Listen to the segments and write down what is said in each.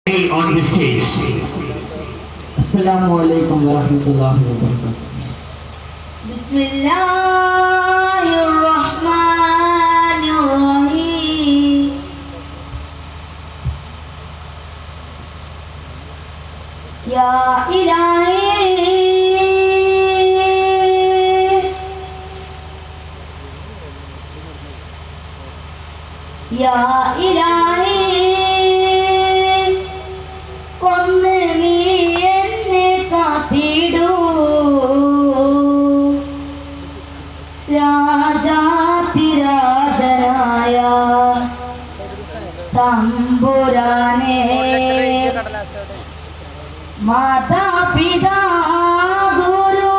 on the stage. Assalamu alaikum warahmatullahi wabarakatuh. Bismillahirrahmanirrahim. Ya ilahi, ya ilahi, ഒന്ന് നീ എന്നെ കാത്തിടൂ, രാജാതിരാജനായ തമ്പുരാനെ. മാതാപിതാ ഗുരു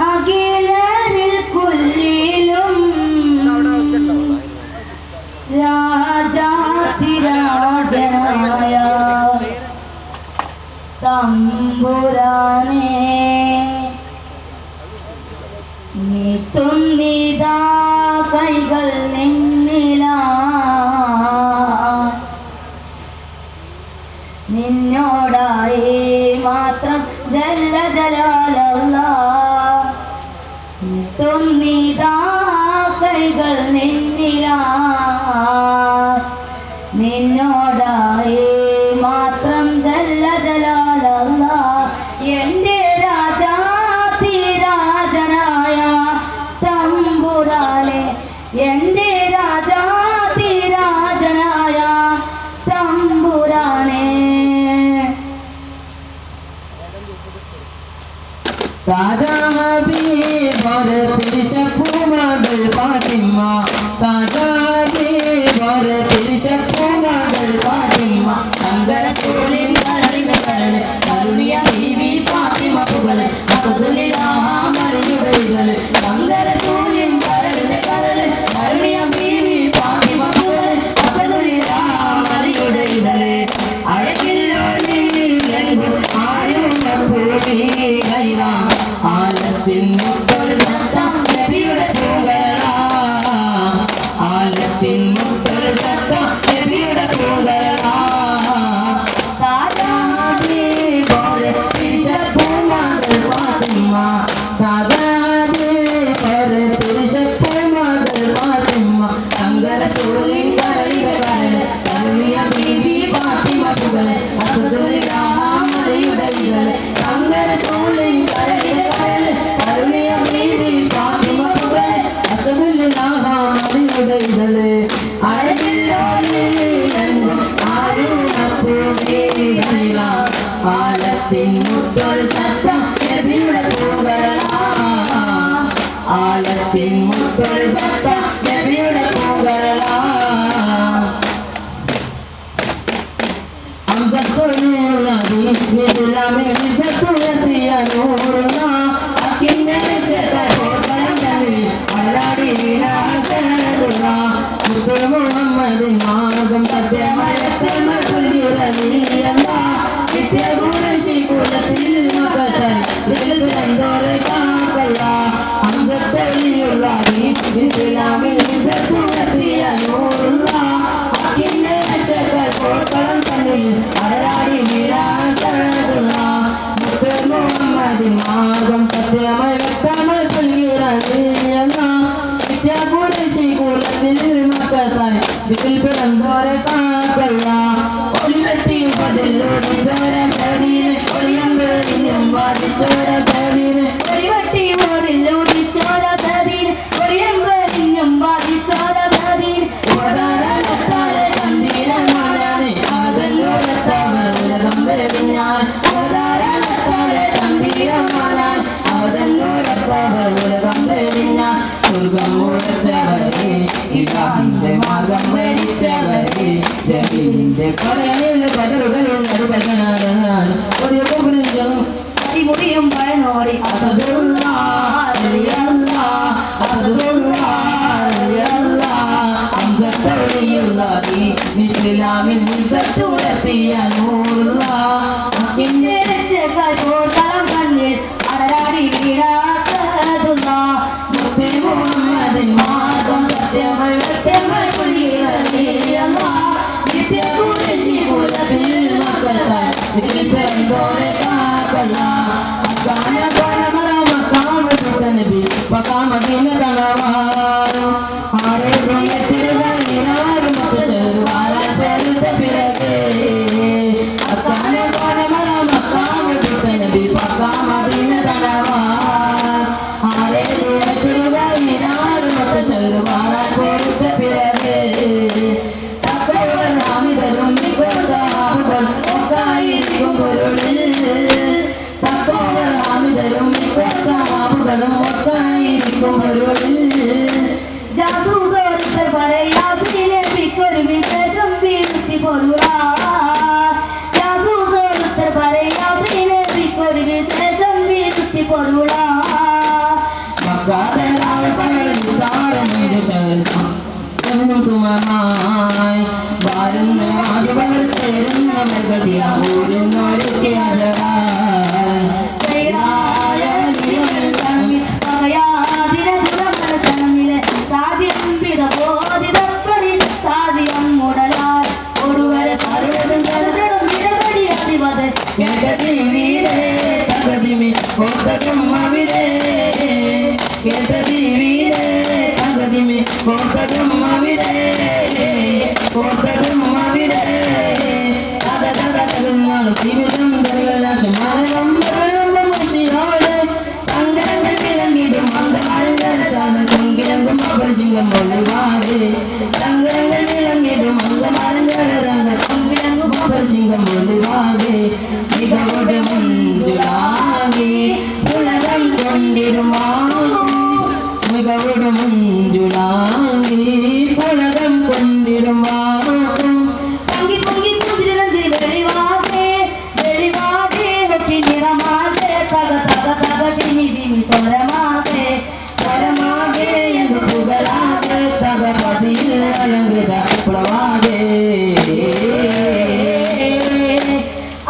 അഖിലരിൽ കുല്ലിലും രാജാതിരാജനായ തമ്പുരാനെ. നീട്ടുന്നിതാ കൈകൾ നിന്നിലാ, നിന്നോടായി മാത്രം ജല്ല ജലാലല്ലാഹ്. നീട്ടുന്നിതാ കൈകൾ നിന്നിലാ, നിന്നോടായി മാത്രം ജല്ല ജലാലല്ലാഹ്. എൻ്റെ രാജാതിരാജനായ തമ്പുരാനെ, എൻ്റെ രാജാതിരാജനായ തമ്പുരാനെ. താജാ ഹബീബർ തിരിശപ്പൂമകൾ ഫാത്തിമ, താജാ ഹബീബർ തിരിശപ്പൂമകൾ ഫാത്തിമ. തങ്കരസൂലിൻ കരളികൾ കരുണിയ ബീവി ഫാത്തിമ പുകൾ അസദുലിലാഹ മറിയുടെ ഇതൾ. തങ്കരസൂലിൻ കരളിന്റെ കരൾ കരുണിയ ബീവി ഫാത്തിമ പുകൾ അസദുലിലാഹ മറിയുടെ ഇതൾ. ആലത്തിൽ മുത്തൊരു സത്തം നബിയുടെ പൂങ്കളാ, ആലത്തിൽ മുത്തൊരു സത്തം നബിയുടെ പൂങ്കളാ. താജാ ഹബീബർ തിരിശപ്പൂമകൾ ഫാത്തിമ, താജാ ഹബീബർ തിരിശപ്പൂമകൾ ഫാത്തിമ. തങ്കരസൂലിൻ കരളിന്റെ കരൾ കരുണിയ ബീവി ഫാത്തിമ പുകൾ അസദുലിലാഹ മറിയുടെ ഇതൾ. തങ്കരസൂലിൻ കരളിന്റെ കരൾ കരുണിയ ബീവി ഫാത്തിമ പുകൾ അസദുലിലാഹ മറിയുടെ ഇതൾ. ആലത്തിൻ മുത്തൊരു സത്തം നബിയുടെ പൂങ്കളാ, ആലത്തിൻ മുത്തൊരു സത്തം നബിയുടെ പൂങ്കളാ. മുഹമ്മദിൻ മാർഗം നിത്യകുലശികുലത്തിൽ മക്കളെ കാക്കല്ല അംസത്തളിയുള്ള ഇസ്ലാമിൽ സത്തുവത്തിയ നൂറുള്ള അക്കിന്റെ രക്ഷകർ പോർക്കളം തന്നിൽ അടരാടി വീരാസനതുള്ള മുഹമ്മദിൻ മാർഗം സത്യമയ വ്യക്തമയ തുല്യുറ നിത്യകുലശികുലത്തിൽ മക്കളെ ഇതിൽ പിറന്നോരെ കാക്കല്ല. ഒളിവെട്ടി പതിലോടി ചോര സദീന് ഒളിയമ്പെറിഞ്ഞും വാദിച്ചോര സദീന്, ഒളിവെട്ടി ഓടിലോടി ചോര സദീന് ഒളിയമ്പെറിഞ്ഞും വാദിച്ചോര സദീന്. ഉപകാരത്താലെ തന്തീരമാനാണ് അവതല്ലോരത്തവർ ഉലകം വെറിഞ്ഞാൽ, ഉപകാരത്താലെ തന്തീരമാനാൻ അവതല്ലോരത്തവർ ഉലകം വെറിഞ്ഞാൽ. സ്വർഗം ഉറച്ചവരെ ഇതാഹിന്റെ മാർഗം ഭരിച്ചവരെ ജമീലിന്റെ കടലിൽ പതറുകളുള്ളത് പതനാണ് ഒരു കുറിഞ്ചും അടിമുടിയും പഴനോടി അസദുള്ള അലിയല്ല അസദുള്ള അലിയല്ല അംസത്തോടിയുള്ള ഇസ്ലാമിൽ സത്തുടത്തിയ നൂറുള്ള അക്കിന്റെ രക്ഷകർ പോർക്കളം തന്നിൽ അടരാടി വീരാസനതുള്ള മുഹമ്മദിൻ മാർഗം സത്യമയ വ്യക്തമയ തുല്യുറ നിത്യകുലശികുലത്തിൽ പോലെ കാക്കല്ല അക്കാന പണമറ മക്കാമ നബി പക്കാമദീന കണവാൻ ആരെ ബ്രഹ്മത്തിരുകൾ നിനാരും മക്സർവാല പെരുത്ത പിറകെ അക്കാന പണമറ മക്കാമ നബി പക്കാമദീന കണവാൻ ആരെ ബ്രഹ്മത്തിരുകൾ നിനാരും മക്സർവാല പെരുത്ത പിറകെ തക്കവർ ഹാമിദരും മികസാഹുകൾ ഒക്കായിരിക്കും പൊരുളിൽ തക്കവർ ഹാമിദരും മികസാഹുകളും ഒക്കായിരിക്കും പൊരുളിൽ ജാസൂസോടുത്തർ പറയാതിനെ പിക്കൊരു വിശേഷം വീഴ്ത്തി പൊരുളാ ജാസൂസോടുത്തർ പറയാതിനെ പിക്കൊരു വിശേഷം വീഴ്ത്തി പൊരുളാ മക്കാതെ അവസരങ്ങളിൽ താരമേത് ശേഷം എന്നും സുമമായി വാരുന്ന ആടുകൾ തേരുന്ന മൃഗതിയാവൂരുന്നൊരുക്കെ സിംഗം ഒളിവാതെ തങ്കങ്ങൾ വിളങ്ങിടും സിംഗം ഒളിവാതെ മികവോട് മുഞ്ചുലാകെ ഉലകം കൊണ്ടിടുമാ മികവോട് മുഞ്ചുലാകെ ഉലകം കൊണ്ടിടുമാ പൊങ്കി പൊങ്കി കുതിരന്തി വെളിവാകെ വെളിവാകെ ഒട്ടി നിറമാകെ തക തക തക ടിമി ടിമി സ്വരമാകെ സ്വരമാകെ എന്ന് പുകഴാകെ തക പതിയിൽ അലങ്കൃത പ്രവാകെ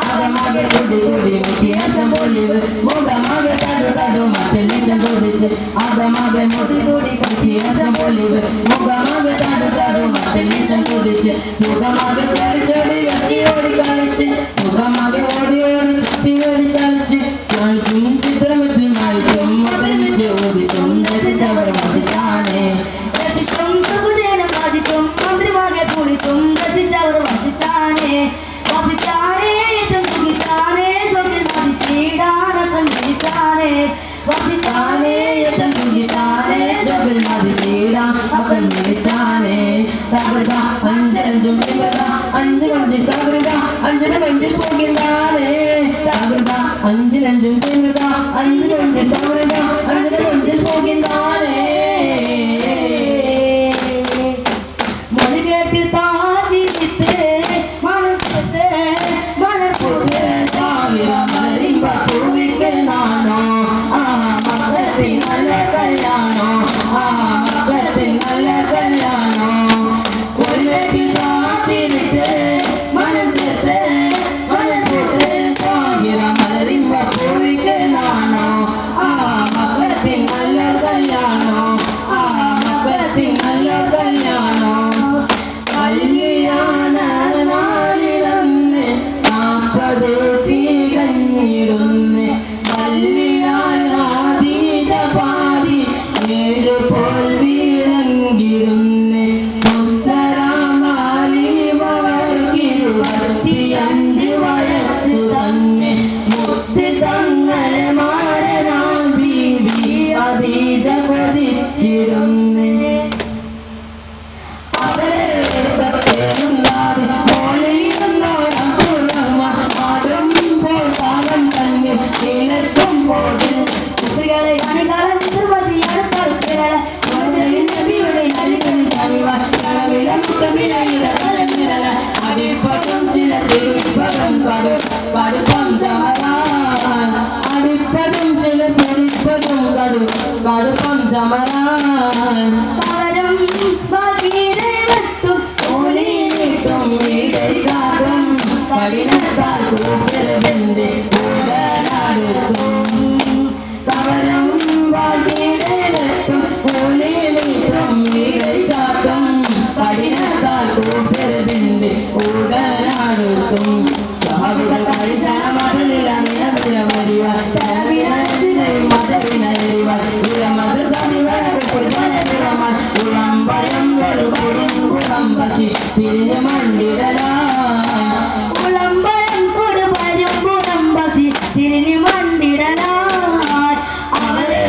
ആകമാകെ കൊടി കൊടി വ്യത്യാസം പൊലിവ് മുഖമാകെ തടു തടു മറ്റു ലക്ഷം പൊടിച്ച് ആകമാകെ മുടി കൊടി വ്യത്യാസം പൊലിവ് മുഖമാകെ തടു തടു മറ്റു ലക്ഷം പൊടിച്ച് സുഖമാകെ ചൊടി ചൊടി വെച്ച് ഓടി കളിച്ച് സുഖമാകെ ഓടി ഓടി ചുറ്റി ഓടി കളിച്ച് കളിച്ചും ചിത്രമെത്തി മായിച്ചും മുതലിച്ച് ഓടിച്ചും രസിച്ചവർ വസിച്ചാണ് രസിച്ചും സുഖജനം വാദിച്ചും മന്ത്രിമാകെ പുളിച്ചും രസിച്ചവർ വസിച്ചാണ് വസിച്ചാണ് ഏറ്റവും സുഖിച്ചാണ് സ്വത്തിൽ മതിച്ചിടാനൊക്കെ വിളിച്ചാണ് വസിച്ചാണ് ഏറ്റവും സുഖിച്ചാണ് സ്വത്തിൽ മതിച്ചിടാൻ ഒക്കെ വിളിച്ചാണ് തകർക അഞ്ചഞ്ചും പിമ്പക അഞ്ച് തകർക അഞ്ചിന് വെഞ്ചിൽ പോകിന്താണ് തകർക അഞ്ചിനഞ്ചും പിമ്പക അഞ്ച് തകർക അഞ്ചിന് വെഞ്ചിൽ പോകിന്താണ് മൊഴി കേട്ട് താജിത്ത് മനസ്സത്ത് മലർപ്പൂത്ത് മലരിമ്പ പൂവിക്ക് നാണോ ആ മകത്തിൽ നല്ല കല്യാണോ ആ മകത്തിൽ നല്ല കല്യാണോ ഒരു വീട്ടിൽ കാത്തിരുത്ത് മനസ്സത്ത് മലർപ്പൂത്ത് മലരിമ്പ പൂവിക്ക് നാണോ ആ മകത്തിൽ നല്ല കല്യാണോ ആ മകത്തിൽ നല്ല കല്യാണോ കല്യാണ നാളിലന്ന് 40 തികഞ്ഞിടുന്ന് കല്യാണാതീത പാതി 7 പോൽ വീഴങ്കിടുന്ന് സുന്ദരമാലി മകൾക്ക് 25 വയസ്സു തന്നെ മുത്ത് തങ്ങളെ മാരനാൾ ബീബി അതീത കൊതിച്ചിടുന്ന് കടുപ്പം ചമരാൻ പകരം ബാക്കിയുടെ വെട്ടും ഓലിയിട്ടും വീടൈതാകും കഠിനത്താൽ കൂട്ടരവന്റെ കൂടനാടുത്തും കവരം വാക്കിയിടത്തും ഓലിയിട്ടും വീടൈതാകും കഠിനത്താൽ കൂട്ടരവന്റെ കൂടനാടുത്തും സഹാബികൾ കരിശന മതനില നിലവിലവരിവാൻ തലവിനയും മതവിനയറിവാൻ ഉളമ്പയം ഒരു കുളം പശി തിരിഞ്ഞ് മണ്ടിടലാൻ ഉളമ്പയം കൊടുവരും പുറംബസി തിരിഞ്ഞു മണ്ടിടലാൻ അവരെ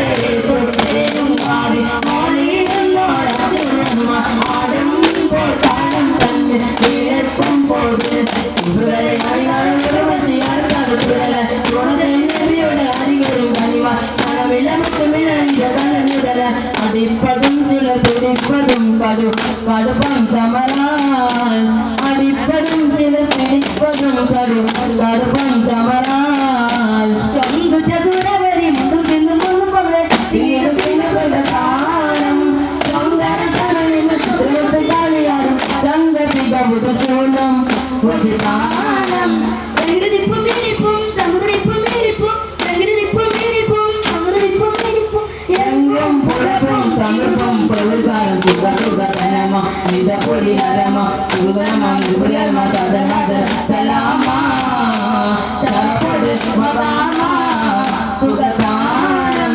തൊട്ടേനും ആടി മോളിരുന്നോടും ആടുമ്പോൾ താളം തന്നെ തീരത്തും പോത് ഇവരെ അണികളുടെ പശിയാൽ കടുത്തുടല ഗുണചൈനവിയുടെ അരികളും കനിവാൻ ക്ഷണമിലമുട്ടുമിഴഞ്ഞുടല അടിപ്പതും ചില തുടിപ്പതും കടുപ്പം ചമരാൻ അടിപ്പതും ചില തുടിപ്പതും കടുപ്പം ചമരാൻ ചൊന്തുച്ച സുരവരി മുണ്ടും തിന്നും കൊന്നും പോലെ വീണ്ടും പിന്നെ കാലം കളിയാറും ചങ്കപികബുധശൂലം വശിതാനം പ്രകൃതിപ്പും ഇരിപ്പും സമുദ്രിപ്പും ഇരിപ്പും പ്രകൃതിപ്പും ഇരിപ്പും സമുദ്രിപ്പും ഇരിപ്പും എങ്കും പുഴപ്പും തമിഴ്പ്പും പ്രവചാരം സുഖസുഖതനമ നിതപൊടിഹരമ സുഖതനമ നിതുപുരമ സദനദ സലാമ സരപൊട് മകാമ സുഖതാനം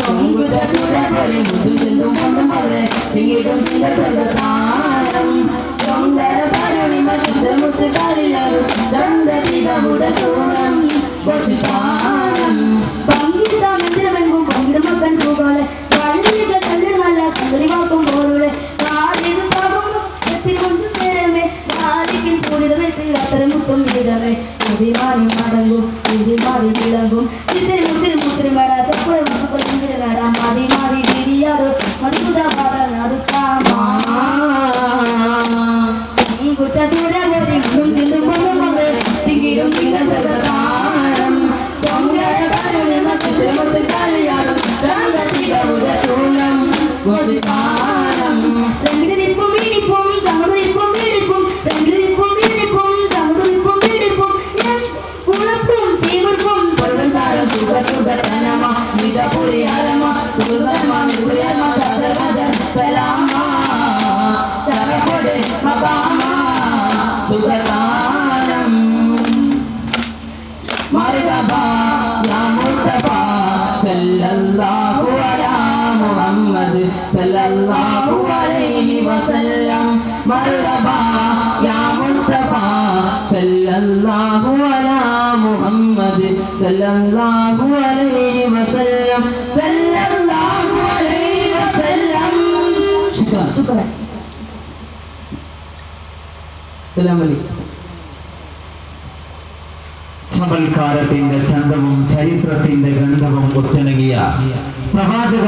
തൊങ്കുജ സുരപൊടി മുതു ചെന്തും കൊണ്ടും മതെ തിങ്ങിടും ചില സുഖതാനം തൊങ്കര തരുണിമ ചിത്രമുത്ത് കളിയാറും ചന്തതികമുടശൂലം വശിതാനം പങ്കി സാമന്ത്രമെങ്കും പങ്കിടും മക്കൻ പൂകളെ വള്ളിക തള്ളിടും നല്ല സുന്ദരി വാക്കും പോലുകളെ കാലിതും പാകുന്നു എത്തിരി കൊണ്ടും നേരമേ കാലിക്കിൽ പൂരിതമെത്തി അത്തരം മുത്തും വിധമേ ഇതിമായും മടങ്ങും ഇതിമാറി വിളങ്ങും ഇത്തിരി മുത്തിരി മുത്തിരി മേട ചെപ്പുഴ മുത്തുക്കൾ മുന്തിരി മേട മതി മാറി വിരിയാടോ മതികുത പാടാൻ അതുക്കാമാ കുറ്റ സൂര്യവരി മുണ്ടും ചിന്തും കൊണ്ടും പോലെ തിങ്ങിടും ശബ്ദതാരം തൊങ്കര കരുണിമ ചിത്രമുത്ത് കളിയാറും ചന്തതികമുടശൂലം വശിതാനം പ്രകൃതിപ്പും ഇരിപ്പും സമുദ്രിപ്പും ഇരിപ്പും പ്രകൃതിപ്പും ഇരിപ്പും സമുദ്രിപ്പും ഇരിപ്പും കുളപ്പും തീവർപ്പും പ്രവചാരം സുഖസുഖതനമ നിതപുരിഹരമ സുഖതനമ നിതുപുരമ സദനദ സലാമ സരപൊട് മകാമ സുഖതാനം മർഹബാ യാ മുസ്തഫ സല്ലല്ലാഹു അലാ മുഹമ്മദ് സല്ലല്ലാഹു അലൈഹി വസല്ലം മർഹബാ യാ മുസ്തഫ സല്ലല്ലാഹു അലാ മുഹമ്മദ് സല്ലല്ലാഹു അലൈഹി വസല്ലം സല്ലല്ലാഹു അലൈഹി വസല്ലം ശുക്രാൻ അസ്സലാമു അലൈക്കും ചമൽക്കാരത്തിന്റെ ചന്തവും ചരിത്രത്തിന്റെ ഗന്ധവും ഒത്തിണങ്ങിയ പ്രവാചക